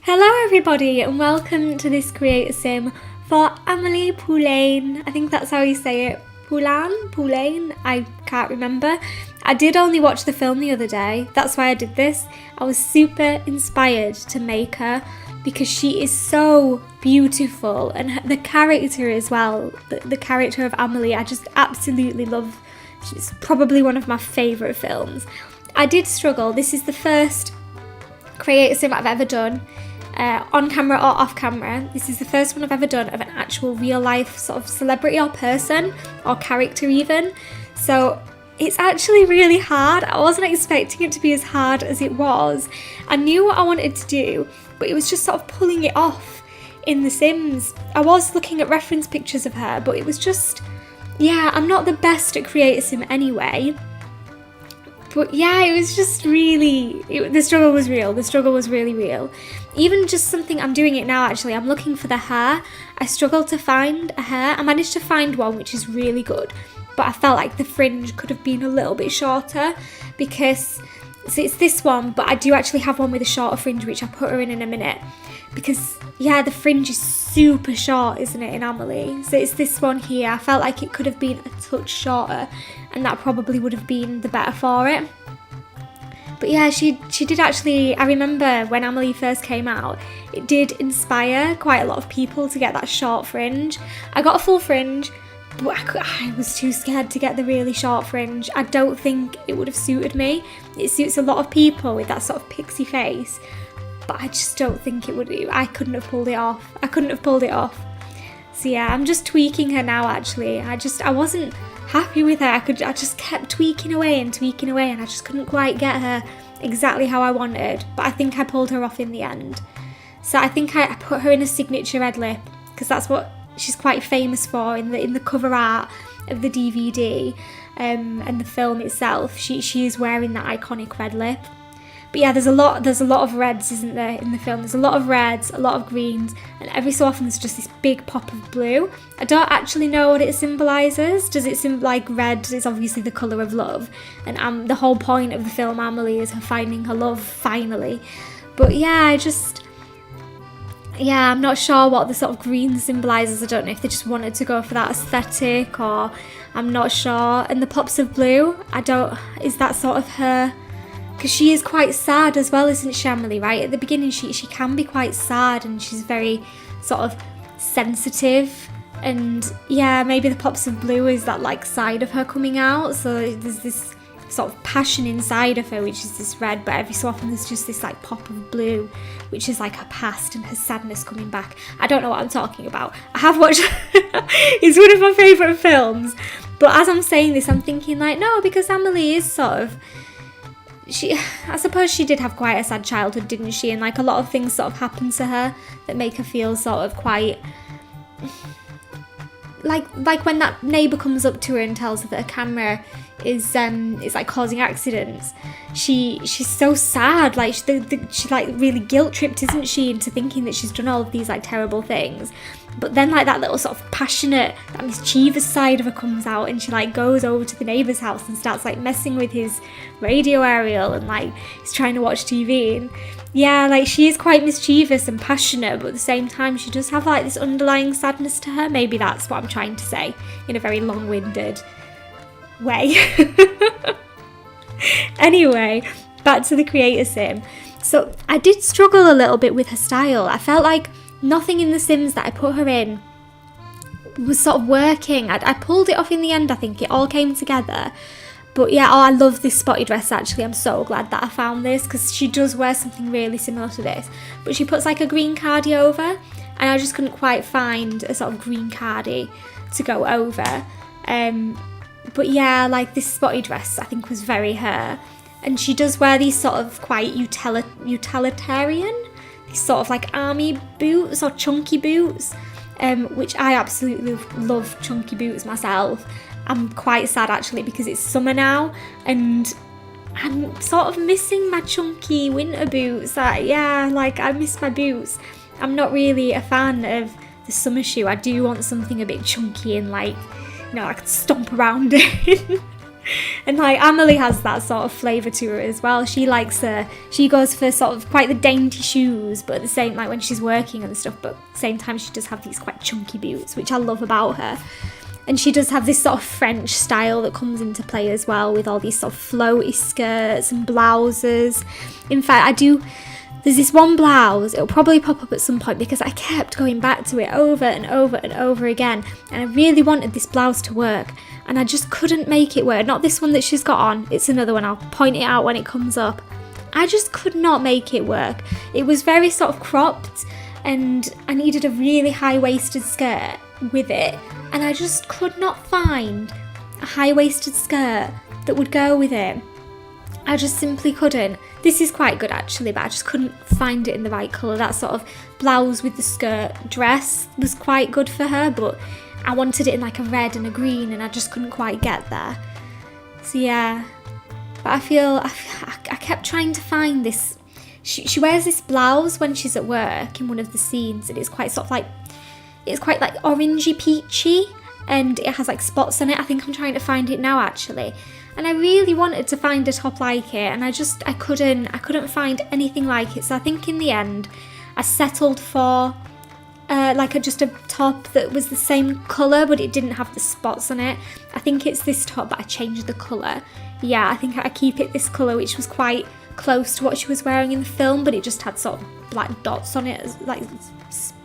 Hello everybody and welcome to this creator sim for Amelie Poulain. I think that's how you say it. Poulain? I can't remember. I did only watch the film the other day. That's why I did this. I was super inspired to make her because she is so beautiful, and the character as well, the character of Amelie, I just absolutely love. She's probably one of my favourite films. I did struggle. This is the first creator sim I've ever done, on camera or off camera. This is the first one I've ever done of an actual real life sort of celebrity or person or character even. So it's actually really hard. I wasn't expecting it to be as hard as it was. I knew what I wanted to do, but it was just sort of pulling it off in The Sims. I was looking at reference pictures of her, but it was just, yeah, I'm not the best at creator sim anyway. But yeah, it was just really, the struggle was real. The struggle was really real. Even just something, I'm doing it now actually, I'm looking for the hair. I struggled to find a hair. I managed to find one, which is really good. But I felt like the fringe could have been a little bit shorter because, so it's this one, but I do actually have one with a shorter fringe, which I'll put her in a minute. Because, yeah, the fringe is super short, isn't it, in Amelie? So it's this one here. I felt like it could have been a touch shorter, and that probably would have been the better for it. But yeah, she did actually, I remember when Amelie first came out, it did inspire quite a lot of people to get that short fringe. I got a full fringe, but I was too scared to get the really short fringe. I don't think it would have suited me. It suits a lot of people with that sort of pixie face, but I just don't think it would. I couldn't have pulled it off. So yeah, I'm just tweaking her now actually. I wasn't happy with her. I just kept tweaking away and I just couldn't quite get her exactly how I wanted, but I think I pulled her off in the end. So I think I put her in a signature red lip because that's what she's quite famous for in the cover art of the DVD and the film itself. She is wearing that iconic red lip. But yeah, there's a lot of reds, isn't there, in the film? There's a lot of reds, a lot of greens, and every so often there's just this big pop of blue. I don't actually know what it symbolises. Does it like red is obviously the colour of love, and the whole point of the film Amelie is her finding her love finally. But yeah, I'm not sure what the sort of green symbolises. I don't know if they just wanted to go for that aesthetic, or I'm not sure. And the pops of blue, is that sort of her? Because she is quite sad as well, isn't she, Amelie, right? At the beginning, she can be quite sad and she's very sort of sensitive. And yeah, maybe the pops of blue is that like side of her coming out. So there's this sort of passion inside of her, which is this red, but every so often there's just this like pop of blue, which is like her past and her sadness coming back. I don't know what I'm talking about. I have watched, it's one of my favourite films. But as I'm saying this, I'm thinking like, no, because Amelie is sort of, I suppose she did have quite a sad childhood, didn't she? And like a lot of things sort of happen to her that make her feel sort of quite like when that neighbour comes up to her and tells her that a camera is like causing accidents. She's so sad, like she's like really guilt tripped, isn't she, into thinking that she's done all of these like terrible things. But then like that little sort of passionate, that mischievous side of her comes out, and she like goes over to the neighbour's house and starts like messing with his radio aerial, and like he's trying to watch TV. And yeah, like she is quite mischievous and passionate, but at the same time she does have like this underlying sadness to her. Maybe that's what I'm trying to say in a very long-winded way. Anyway, back to the creator sim. So I did struggle a little bit with her style. I felt like nothing in the Sims that I put her in was sort of working. I pulled it off in the end. I think it all came together. But yeah, I love this spotty dress actually. I'm so glad that I found this because she does wear something really similar to this. But she puts like a green cardie over, and I just couldn't quite find a sort of green cardie to go over. But yeah, like this spotty dress I think was very her. And she does wear these sort of quite utilitarian, these sort of like army boots or chunky boots, which I absolutely love chunky boots myself. I'm quite sad actually because it's summer now and I'm sort of missing my chunky winter boots. I miss my boots. I'm not really a fan of the summer shoe. I do want something a bit chunky and like, I could stomp around in. And like Amelie has that sort of flavour to her as well. She goes for sort of quite the dainty shoes, but at the same, like when she's working and stuff, but at the same time she does have these quite chunky boots, which I love about her. And she does have this sort of French style that comes into play as well, with all these sort of floaty skirts and blouses. In fact, there's this one blouse, it'll probably pop up at some point because I kept going back to it over and over and over again, and I really wanted this blouse to work, and I just couldn't make it work. Not this one that she's got on, it's another one, I'll point it out when it comes up. I just could not make it work. It was very sort of cropped, and I needed a really high-waisted skirt with it, and I just could not find a high-waisted skirt that would go with it. I just simply couldn't. This is quite good actually, but I just couldn't find it in the right colour. That sort of blouse with the skirt dress was quite good for her, but I wanted it in like a red and a green, and I just couldn't quite get there. So yeah, but I kept trying to find this. She wears this blouse when she's at work in one of the scenes, and it's quite like orangey peachy, and it has like spots on it. I think I'm trying to find it now actually. And I really wanted to find a top like it, and I couldn't find anything like it. So I think in the end I settled for just a top that was the same colour, but it didn't have the spots on it. I think it's this top, but I changed the colour. Yeah, I think I keep it this colour, which was quite close to what she was wearing in the film, but it just had sort of black dots on it, like,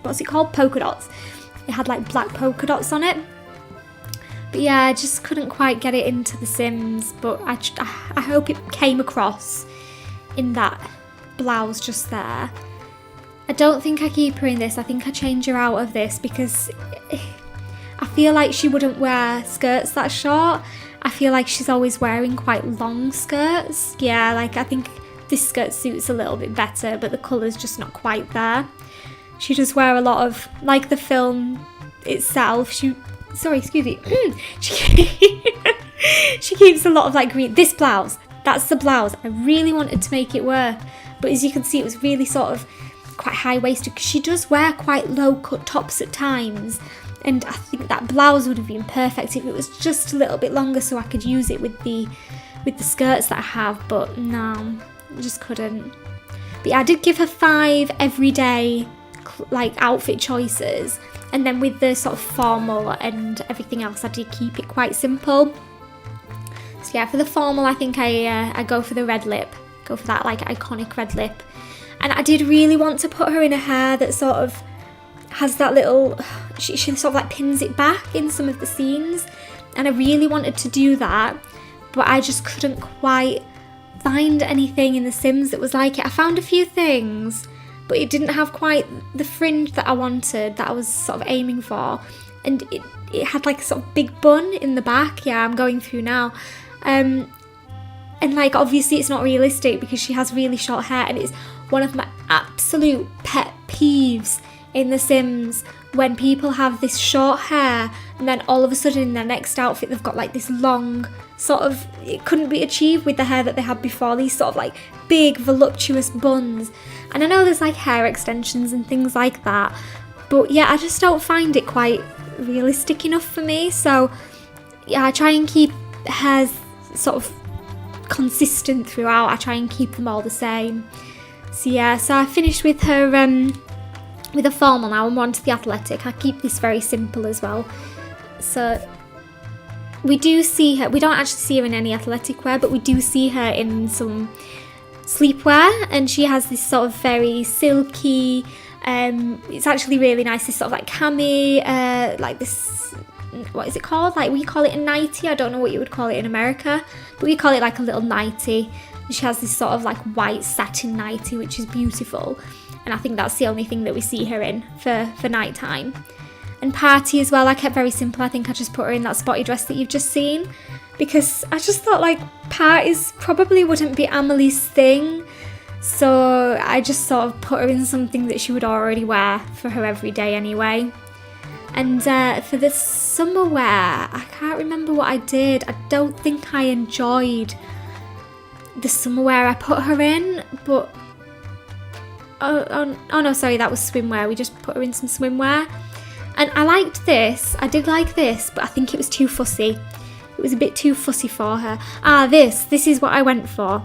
what's it called? Polka dots. It had like black polka dots on it. But yeah, I just couldn't quite get it into the Sims, but I hope it came across in that blouse just there. I don't think I keep her in this. I think I change her out of this because I feel like she wouldn't wear skirts that short. I feel like she's always wearing quite long skirts. Yeah, like I think this skirt suits a little bit better, but the colour's just not quite there. She does wear a lot of, like the film itself, she keeps a lot of like green. This blouse, that's the blouse. I really wanted to make it work, but as you can see, it was really sort of quite high-waisted because she does wear quite low-cut tops at times, and I think that blouse would have been perfect if it was just a little bit longer so I could use it with the skirts that I have, but no, I just couldn't. But yeah, I did give her 5 everyday like outfit choices, and then with the sort of formal and everything else I did keep it quite simple. So yeah, for the formal I think I go for the red lip, go for that like iconic red lip, and I did really want to put her in a hair that sort of has that little, she sort of like pins it back in some of the scenes, and I really wanted to do that, but I just couldn't quite find anything in The Sims that was like it. I found a few things, but it didn't have quite the fringe that I wanted, that I was sort of aiming for. And it had like a sort of big bun in the back. Yeah, I'm going through now. And like obviously it's not realistic because she has really short hair, and it's one of my absolute pet peeves in The Sims when people have this short hair and then all of a sudden in their next outfit they've got like this long sort of, it couldn't be achieved with the hair that they had before, these sort of like big voluptuous buns. And I know there's like hair extensions and things like that, but yeah, I just don't find it quite realistic enough for me. So yeah, I try and keep hairs sort of consistent throughout. I try and keep them all the same. So yeah, so I finished with her with a formal now, and we're on to the athletic. I keep this very simple as well. So we do see her, we don't actually see her in any athletic wear, but we do see her in some sleepwear, and she has this sort of very silky, it's actually really nice, this sort of like cami, like this, what is it called? Like we call it a nightie, I don't know what you would call it in America, but we call it like a little nightie. And she has this sort of like white satin nightie, which is beautiful, and I think that's the only thing that we see her in for night time. And party as well, I kept very simple. I think I just put her in that spotty dress that you've just seen, because I just thought like parties probably wouldn't be Amelie's thing, so I just sort of put her in something that she would already wear for her everyday anyway. And for the summer wear, I can't remember what I did. I don't think I enjoyed the summer wear I put her in, but oh no, sorry, that was swimwear. We just put her in some swimwear. And I liked this, I did like this, but I think it was too fussy. It was a bit too fussy for her. This is what I went for.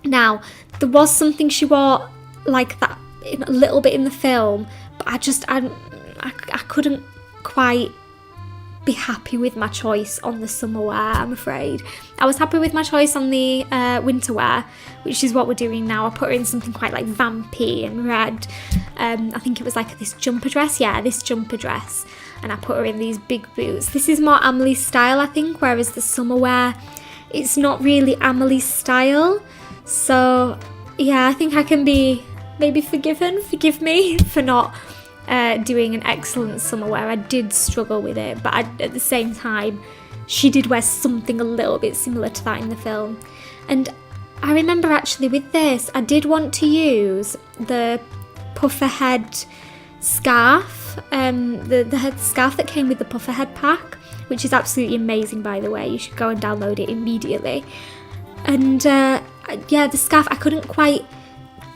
Now, there was something she wore like that a little bit in the film, but I couldn't quite be happy with my choice on the summer wear, I'm afraid. I was happy with my choice on the winter wear, which is what we're doing now. I put her in something quite like vampy and red. I think it was like this jumper dress. Yeah, this jumper dress. And I put her in these big boots. This is more Amelie's style, I think, whereas the summer wear, it's not really Amelie's style. So, yeah, I think I can be maybe forgiven. Forgive me for not doing an excellent summer wear. I did struggle with it, but at the same time, she did wear something a little bit similar to that in the film. And I remember actually with this, I did want to use the puffer head scarf, the head scarf that came with the puffer head pack, which is absolutely amazing, by the way. You should go and download it immediately. And yeah, the scarf, I couldn't quite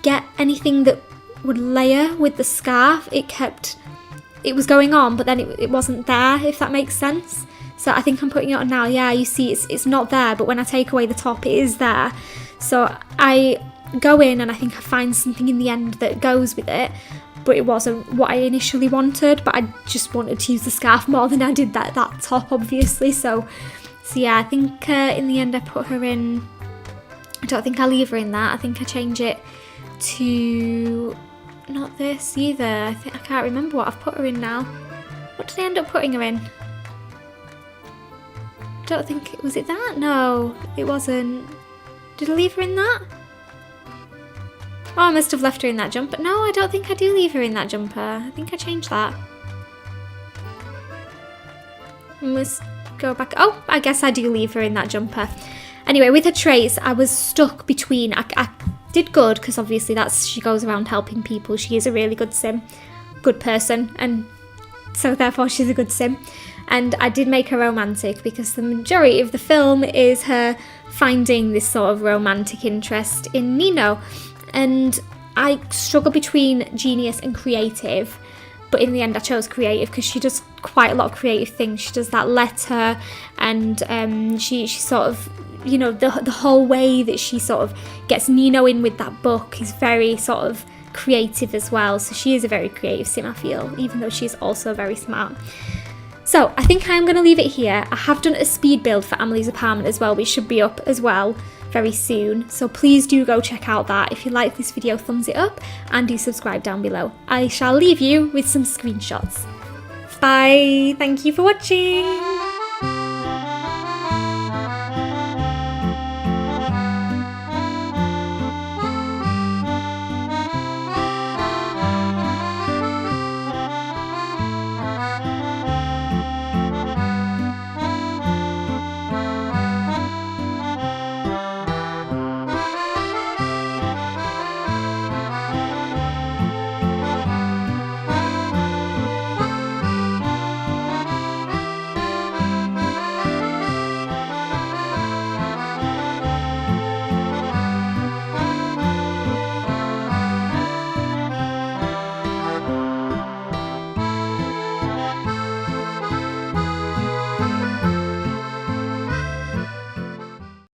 get anything that would layer with the scarf. It was going on, but then it wasn't there, if that makes sense. So I think I'm putting it on now. Yeah, you see it's not there, but when I take away the top, it is there. So I go in and I think I find something in the end that goes with it, but it wasn't what I initially wanted. But I just wanted to use the scarf more than I did that top, obviously. So yeah, I think in the end I put her in, I don't think I leave her in that. I think I change it to not this either. I can't remember what I've put her in now. What did I end up putting her in? I don't think, was it that? No, it wasn't. Did I leave her in that? Oh, I must have left her in that jumper. No, I don't think I do leave her in that jumper. I think I changed that. I must go back. Oh, I guess I do leave her in that jumper. Anyway, with her traits, I was stuck between, I did good, because obviously she goes around helping people. She is a really good sim, good person, and so therefore she's a good sim. And I did make her romantic, because the majority of the film is her finding this sort of romantic interest in Nino. And I struggle between genius and creative, but in the end I chose creative, because she does quite a lot of creative things. She does that letter, and she sort of, you know, the whole way that she sort of gets Nino in with that book is very sort of creative as well. So she is a very creative sim, I feel, even though she is also very smart. So I think I'm going to leave it here. I have done a speed build for Amelie's apartment as well, which should be up as well very soon. So please do go check out that. If you like this video, thumbs it up and do subscribe down below. I shall leave you with some screenshots. Bye. Thank you for watching.